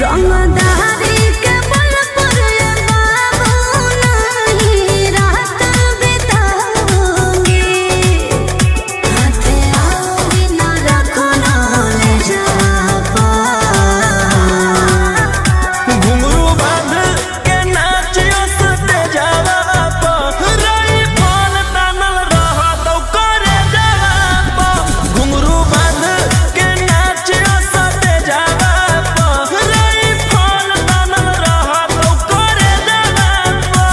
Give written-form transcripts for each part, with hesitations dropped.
रंगदारी के बल पर ये बाबू नहीं रात बिताऊंगी। हाथे आओगी ना रखो ना ले जापा। घुंघरू बांध के नाचियो सते जावा पा। रई फोन तानल रहा तो करे जावा पा। घुंघरू बांध के नाचियो सते जावा पा। रई फोन तानल रहा तो करे जावा पा।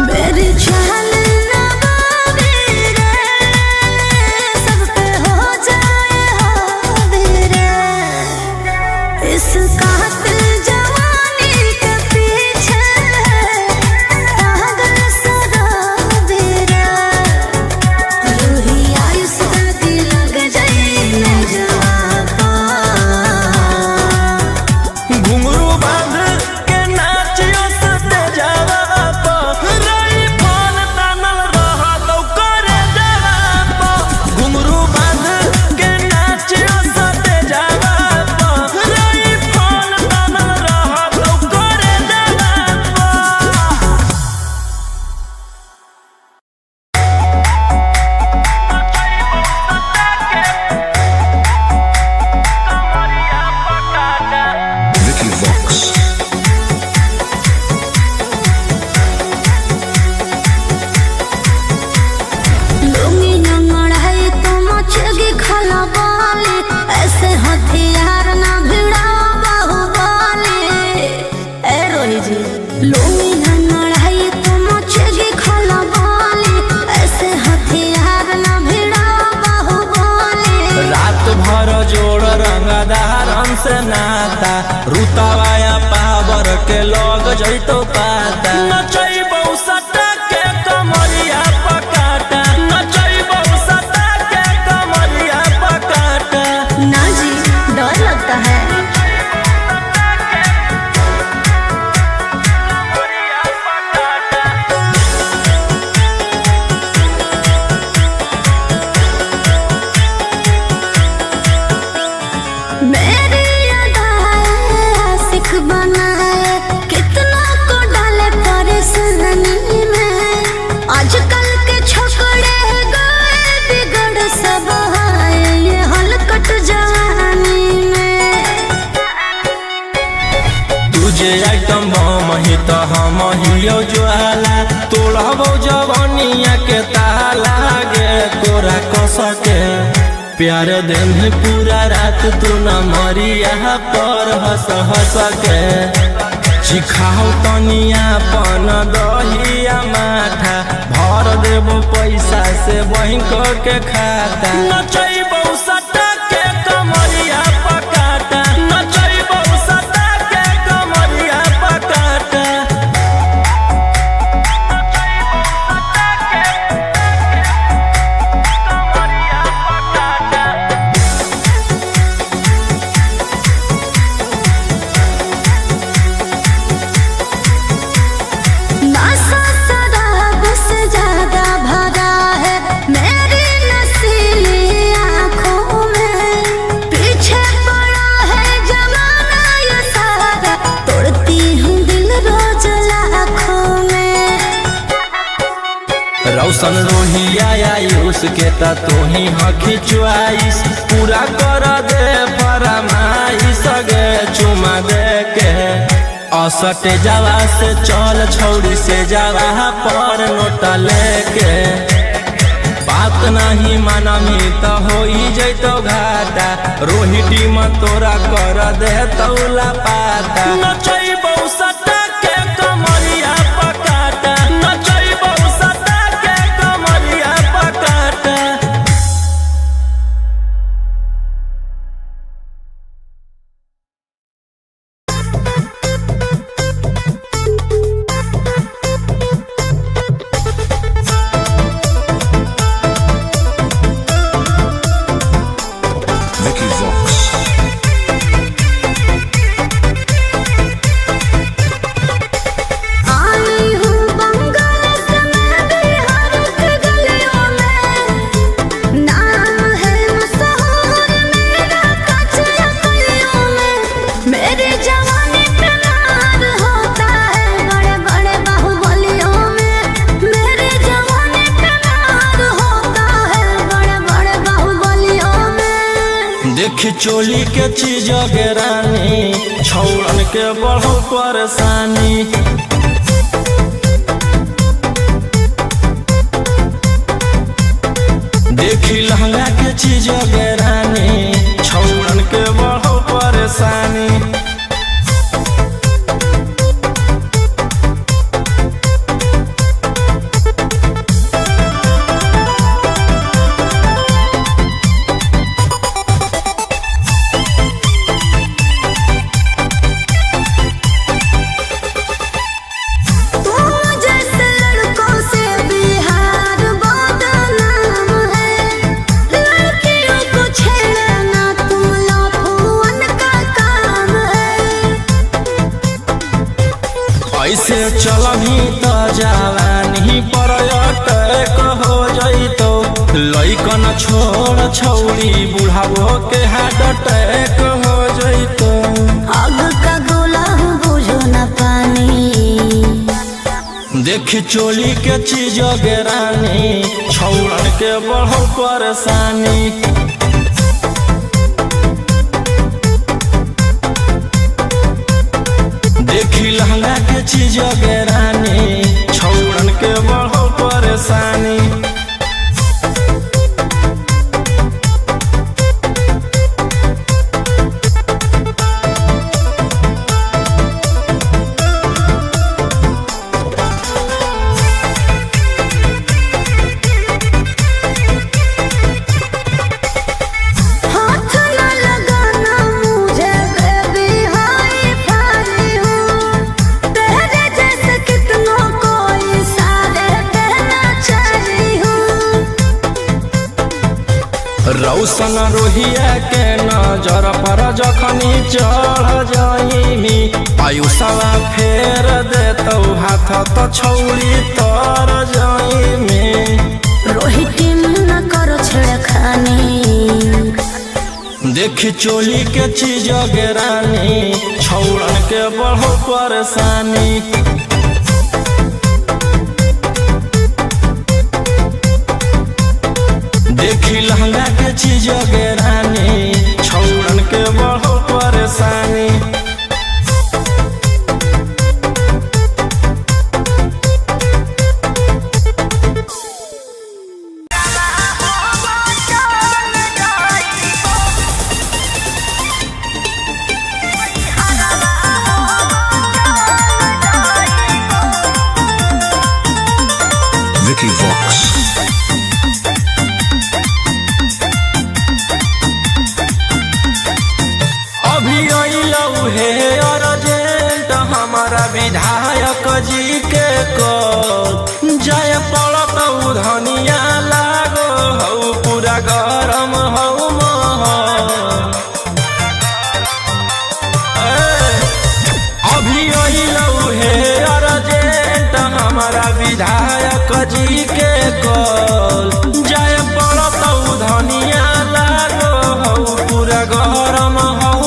मेरी चाल ना बाबी रे, सब पे हो जाए हावी रे। इस कातिल जवानी के पीछे पागल शराबी रे। रूही आयुष की लग जाए ले जापा। घुंघरू बांध के नाचियो सते जावा पा। रई फोन तानल रहा तो करे जावा पा। घुंघरू बांध के नाचियो सते जावा पा। रई फोन तानल रहा तो करे जावा पा। Vicky Vox. लुंगी नंगड़ाई तो मचेगी खलबाली। ऐसे हथियार ना भिड़ाओ बाहुबली। ए रोही जी लुंगी नंगड़ाई तो मचेगी खलबाली। ऐसे हथियार ना भिड़ाओ बाहुबली। रात भर जोड़ रंगदारन से नाता। रुतावाया पावर के लग जइतो पाता। नचैबौ सटा के कमरिया पकाटा। नचैबौ सटा के कमरिया पकाटा। ना जी डर लगता है। मेरी अदाएं आशिक बनाए, कितना को डाले परेशानी में। आजकल के छोकरे गए बिगड़ सब आए ये हलकट जवानी में। तुझे आइटम बम ही तो हम हियो ज्वाला। तोड़बो जवानिया के ताला गे तोरा कसके। प्यार दिन पूरा रात तू न मरिया पर हंस हंस के। चिखाओ तनिया पन दहिया माथा। भर देबो पैसा से बैंक के खाता। नचैबौ सटा के कमरिया पकाटा। नचैबौ सटा के कमरिया पकाटा। नशा शराब से ज्यादा भरा है मेरी नशीली आँखों में। पीछे पड़ा है जमाना ये सारा, तोड़ती हूँ दिल रोज लाखों में। रौशन रोहिया आयुष के ता तोही हखी च्वाइस। पूरा कर दे फरमाइश गे चुमा दे के। असटे जावा से चल छौड़ी से जावा पर नोट लेके। बात नहीं मानमी तो होई जैतो घाटा। रोहिटी में तोरा कर दे तौला पाता। नचैबौ सटा के कमरिया पकाटा। नचैबौ सटा के कमरिया पकाटा। Vicky Vox. चोली के चीज रानी छौड़न के बढ़ो परेशानी। देखी लहंगा के चीज रानी छौड़न के बढ़ो परेशानी। ऐसे चलही तो जवानी पर अटैक हो जइतो। लइकन छोड़ छौड़ी बुढ़ावो के हार्ट अटैक हो जइतो। आग का गोला बुझो न पानी। देखी चोली के चीज रानी छौड़न के बढ़ो परेशानी। देखी लहंगा के चीज रानी छौड़न के बढ़ो परेशानी। रौशन रोहिया के नजर पर जखनी चढ़ जाइमी। आयुषवा फेर देतौ हाथ तो छौड़ी तर जाइमी। रोहित न करो छेड़खानी। देखी चोली के चीज रानी छौड़न के बढ़ो परेशानी। देखी लहंगा के चीज रानी छौड़न के बढ़ो परेशानी। Vicky Vox. हमारा विधायक जी के को जय पड़त धनिया लागो हऊ पूरा गरम हऊ अभी अइलऊ हे अर्जेंट हमारा विधायक जी के को जय पड़त धनिया लागो हऊ पूरा गरम हऊ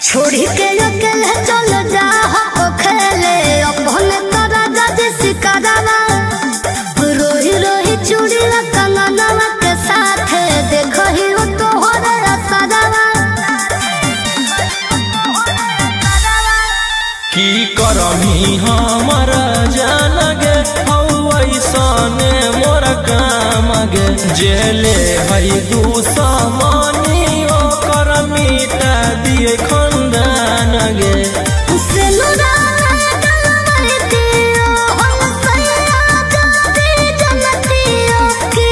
छोड़ी के अकेले चल जा हो खेले अपने तोरा जज सिकारा। रोही रोही चूड़ी कंगनवा के साथ देखो ही तो हो रे सजावा। की करमी हमर जान गे ऐसने मोर काम गे। जेले हई दुश्मनी ओकर मिटा दिए खंदान गे। की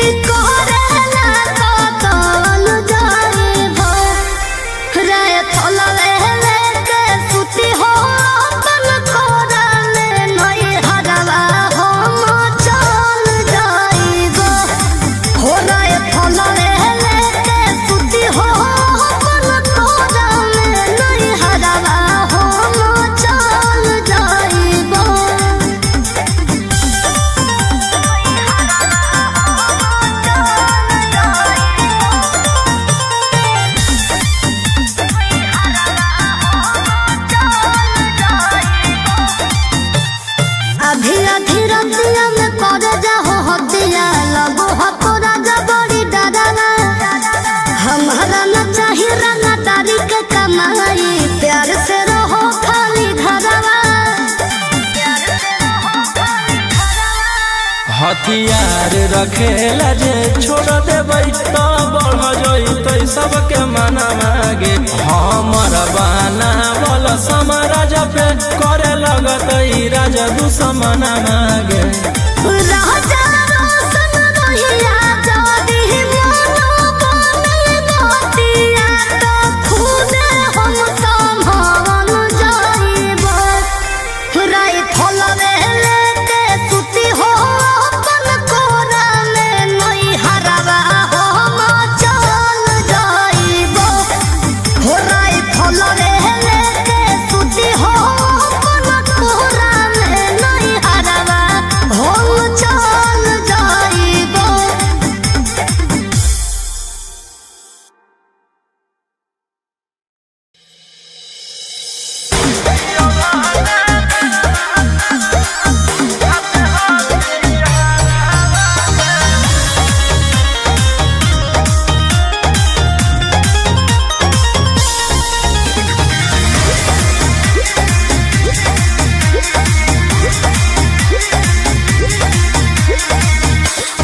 हथियार रखेला जे छोड़ देबै तो बढ़ जइतै सबके मना मागे हमर बाना बोल समाराज पे करे लगतै राजा दुश्मन मागे राजा रोशन रहिया जदी मनो बने नतिया तो खुदे हम संभावन जाइबो राई फलवे लेके सुती हो अपन कोरा में नई हरवा हम चल जाइबो हो राई फलवे लेके सुती हो अपन कोरा में नई हरवा हम चल जाइबो।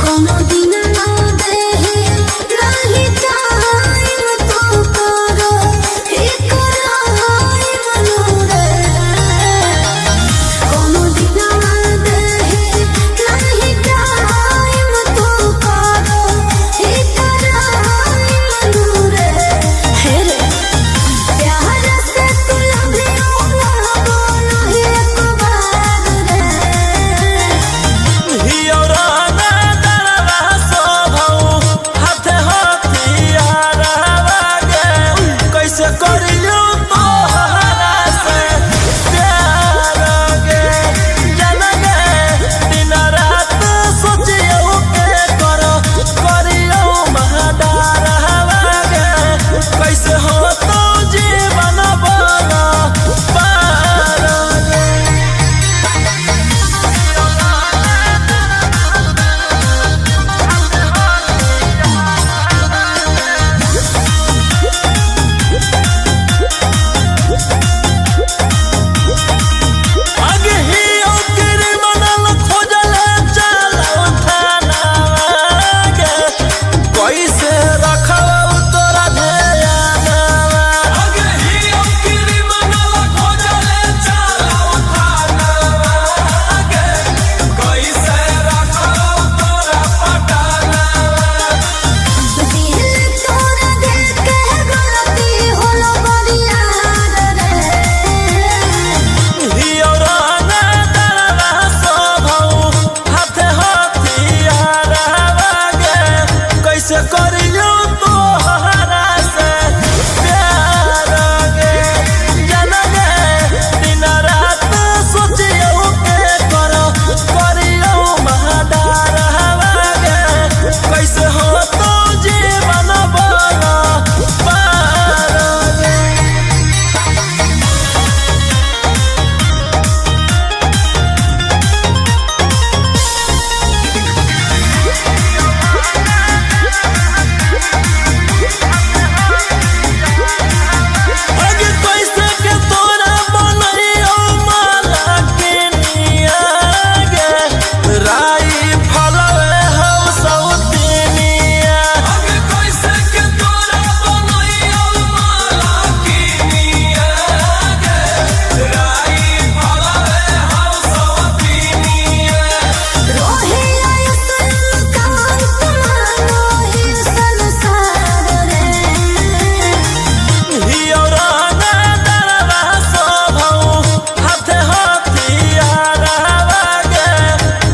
कोनो दिन ना देहे नहीं टाइम तो करो एक राय मनोरे कोनो दिन ना देहे नहीं टाइम तो करो एक राय मनोरे हे रे प्यार से तू लगे ना बोलो एक बार रे कैसे करियो तोहरा से प्यार गे जनगे दिन रात सोचियो के करियो महादार गे कैसे हो तो जीवन बना पार गे आगे ही ओकरे मनल खोजले चलो थाना गे कैसे रखब तोरा ध्यान आगे ही ओकरे मनल खोजले चलो थाना गे कैसे रखब तोरा पटाना दिल तोरा देख के गलती होलो बरिया रे हियौराना दरवा सभौ हाथे हथियार गे कैसे करियो तोहरा से प्यार गे जनगे दिन रात सोचियो के करियो महादार गे कैसे हो तो जीवन बना पार गे आगे कैसे के तोरा बनइयो माला के निया गे राई फलवे हौ सौतिनिया आगे कैसे के तोरा बनइयो माला के निया गे राई फलवे हौ सौतिनिया रोहे आयुष्मान कांत मानो ही संसार रे हियौराना दरवा सभौ हाथे हथियार गे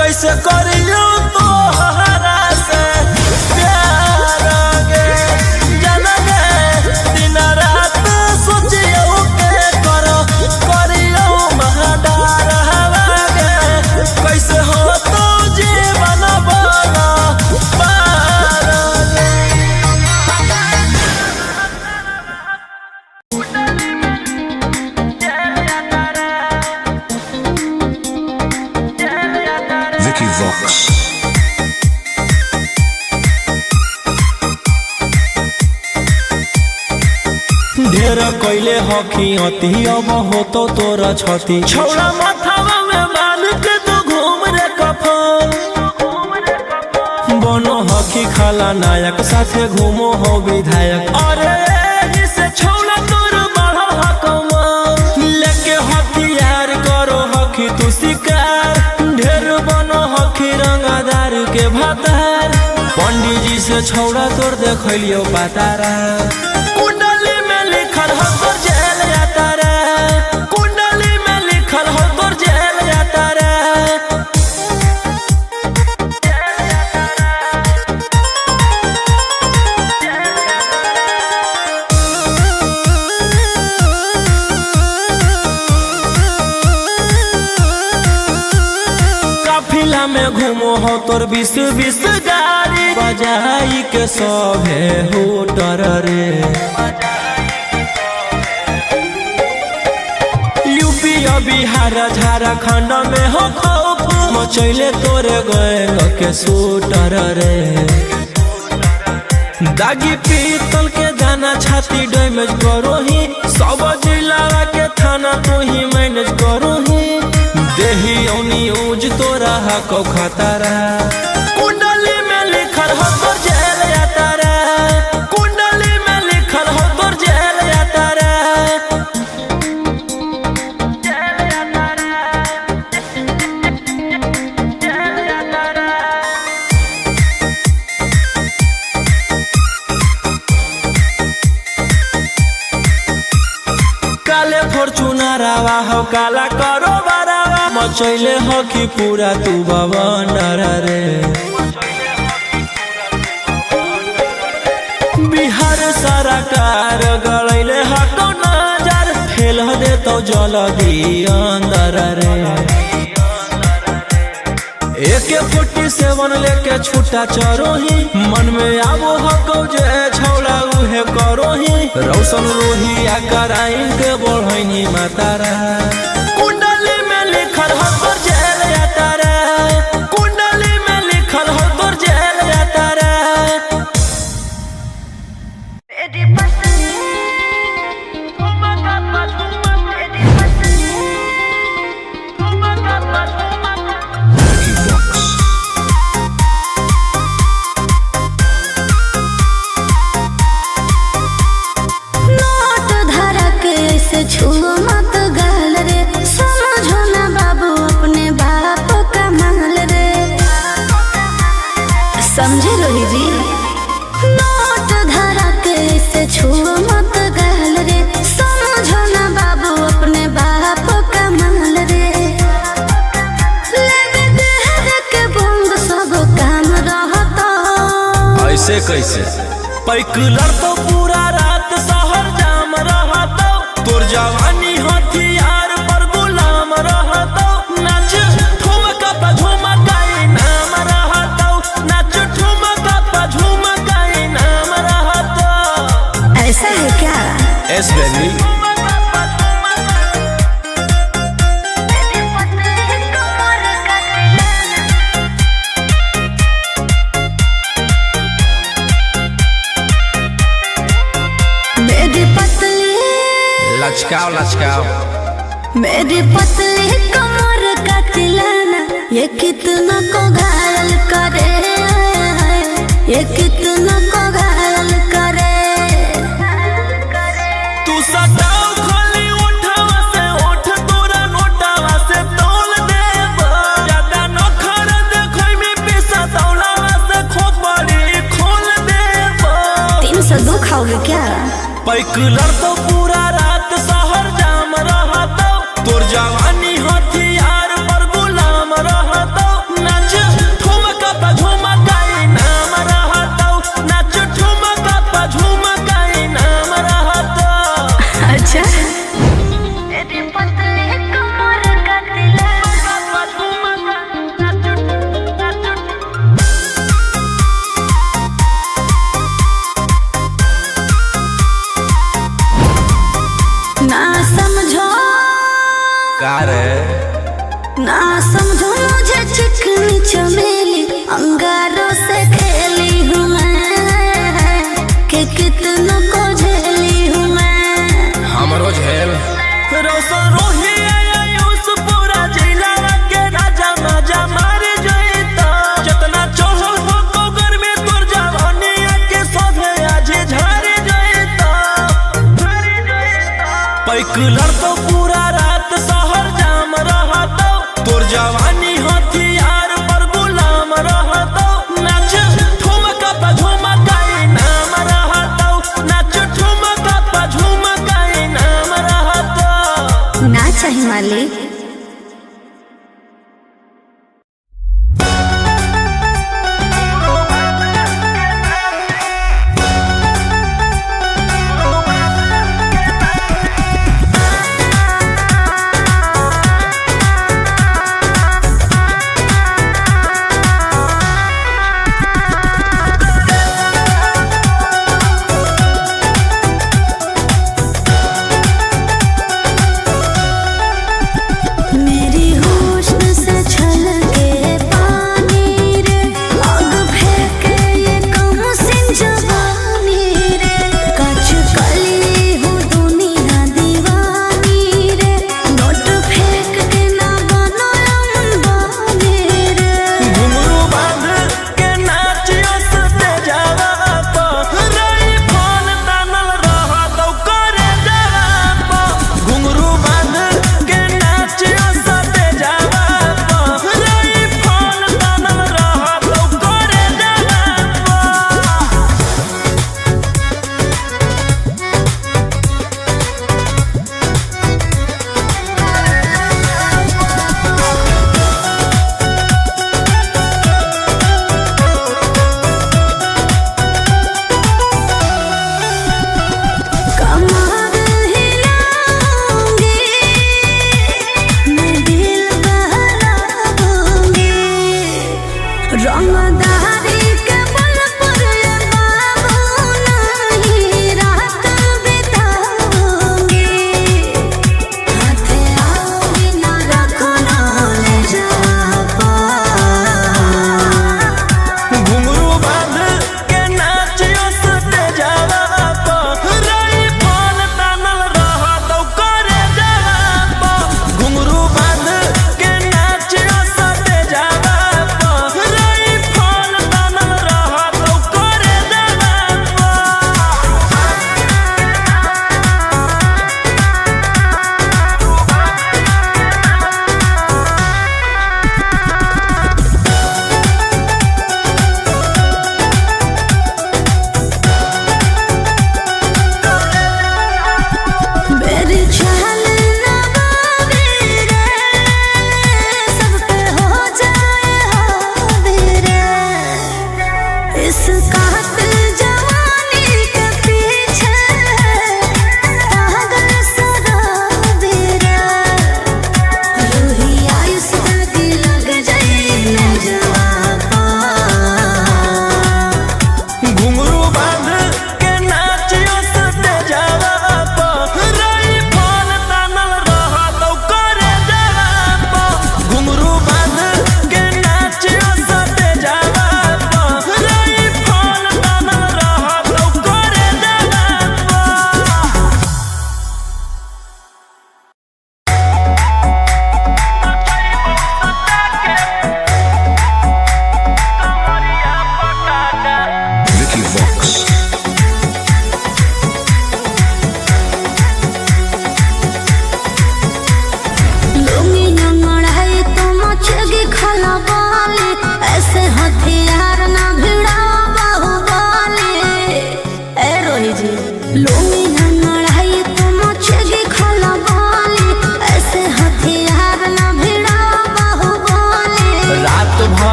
कैसे करियो तोहरा से प्यार गे जनगे दिन रात सोचियो के करियो महादार गे कैसे हो तो जीवन बना पार गे Vicky Vox. ढेर कैले हकी अति अब हो तो तोरा छती छौड़ा माथावा में बांध के तो घूम रे कफन खलनायक साथे घूमो हो विधायक। अरे जिसे छोड़ा तोर बढ़ा हकमा लेके हथियार करो हकी तू शिकार ढेर बनो हकी रंगदार के भातार। पंडित जी से छोड़ा तोर देखलियो पातारा कुंडली में लिखल हो तोर जेल जाता रे कुंडली में लिखल हो तोर जेल जाता रे। काफिला में घूमो हो तोर 20-20 गाड़ी बजाई के सभे होटर रे। यूपी बिहार झारखंड में हो खौफ मचैले तोरे गैंग के शूटर रे। दागी पीतल के दाना छाती डैमेज करो ही सब जिला के थाना तू ही मैनेज करो ही देही न्यूज तोरा हको खतरा कुंडली में लिखल हो तोर जेल जाता रे कुंडली में लिखल हो तोर जेल जाता रे। काले फॉर्च्यूनर आवा हो काला करो बरावा मचैले हो कि पूरा तू बवंडर रे। बिहार सरकार गलैले हको नजर फेल दे तो जल्दी अंदर रे। AK-47 लेके छूटा चरो ही मन में आबो हको जे छौड़ा उहे करो ही रौशन रोहिया कराइन के बढ़ैनी मातारा कुंडली में लिखल हो तोर जेल जाता रे कुंडली में लिखल हो तोर जेल जाता रे। Vicky Vox. नोट धरा के ऐसे छुओ मत गाल रे समझो ना बाबू अपने बाप का माल रे समझे रोही जी। नोट धरा के ऐसे छुओ मत गाल रे समझो ना बाबू अपने बाप का माल रे। लेवे देहर के बंग सब काम रहता ऐसे कैसे पैकलर तो पूरा रात शहर जाम रहतो तोर जवानी हथियार पर गुलाम रहतो नाच ठुमका पे झुमकाई नाम रहतो नाच ठुमका पे झुमकाई नाम रहतो। ऐसा है क्या? एस बेबी मेरी पतली लचकाओ लचकाओ मेरी पतली कमर का तिलाना ये कितना को घायल करे ये कितना को घायल करे। तू सटाओ खाली उठावा से उठ तोरा नोटावा से तोल देब ज्यादा नखर देखै में पैसा तौलावा से खोपड़ी खोल देब। 302 खाओगे क्या? पैकलर तो पूरा रात शहर जाम रहतो तोर जवानी हथियार पर गुलाम रहतो नाच ठुमका पे झुमकाई नाम रहतो नाच ठुमका पे झुमकाई नाम रहतो। अच्छा मेरी पतली कमर का ना समझो का रे ना समझो मुझे चिकनी चमेली अंगारों से खेली हूँ मैं कि कितनों को झेली हूँ मैं। हमरो झेल रोशन रोही आयुष पूरा जिला के राजा मजा मार जइता जितना चढ़ल हो कोगर में तोर जवानी बाइक लड़तो पूरा रात शहर जाम रहतो तोर जवानी हथियार पर गुलाम रहतो नाच ठुमका पा झुमकाई नाम रहतो नाच ठुमका पा झुमकाई नाम रहतो ना चाही मालिक।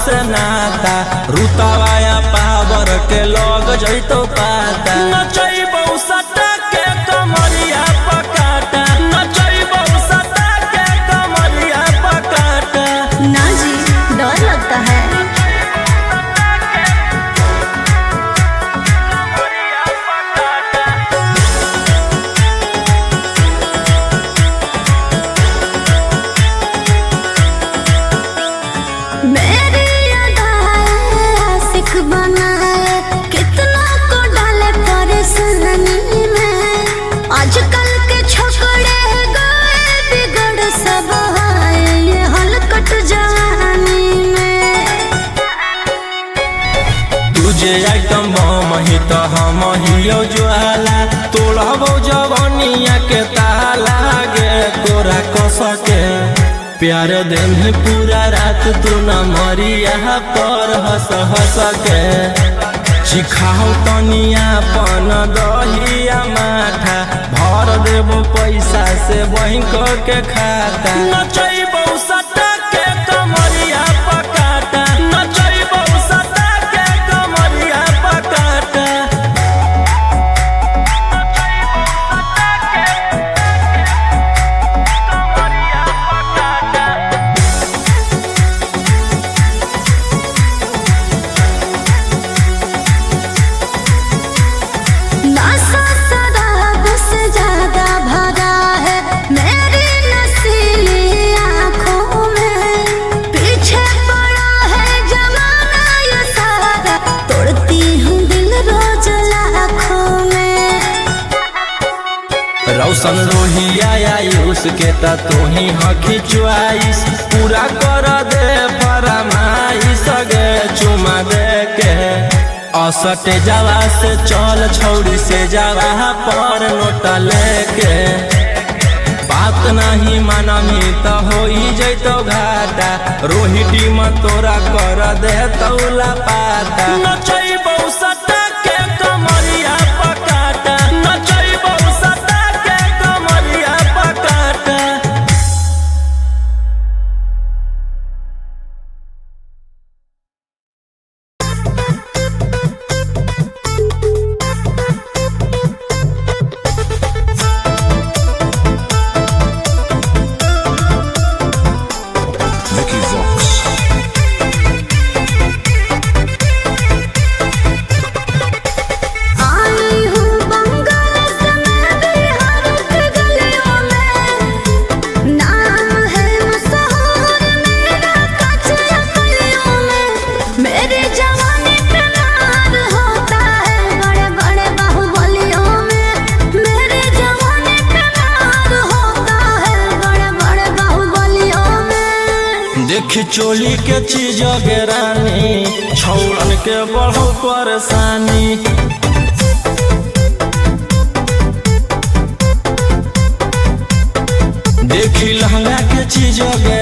से नाता रुतवाया पावर के लग जइतो पाता नचैबौ सटा के कमरिया पकाटा नचैबौ सटा के कमरिया पकाटा। ना जी डर लगता है। आजकल के छोकरे गए बिगड़ सब ये हलकट जवानी में। तुझे आइटम बम ही तो हम हियो ज्वाला तोड़ तोड़बो जवनिया के ताला गे तोरा कस के प्यार दिन पूरा रात तू न मरिया पर हंस हंस के सिखाओ तनिया पन दहिया माथा भर देबो पैसा से बैंक के खाता नचैबो सटा के कमरिया पकाटा नचैबो सटा के कमरिया पकाटा नशा शराब से ज्यादा भरा है मेरी नशीली आँखों में पीछे पड़ा है जमाना ये सारा तोड़ती हूँ दिल रोज लाखों में रौशन रोहिया आयुष के ता तू ही हकी च्वाइस पूरा कर दे फरमाइश गे चुमा दे के असटे जावा से चल छौड़ी से जावा पर नोट लेके बात नहीं मानमी तो होई जैतो घाटा रोहिटी में तोरा कर दे तौला पाता नचैबो सटा के कमरिया पकाटा नचैबो सटा के कमरिया पकाटा। Vicky Vox. आई हूँ बंगाल से मैं बिहार की गलियों में नाम है मशहूर मेरा कचरा गलियों में मेरी जवानी पे मार होता है बड़े बड़े बाहुबलियों में मेरी जवानी पे मार होता है बड़े बड़े बाहुबलियों में देख चोली के चीज गे रानी छौड़न के बढ़ो परेशानी देखी लहंगा के चीज गे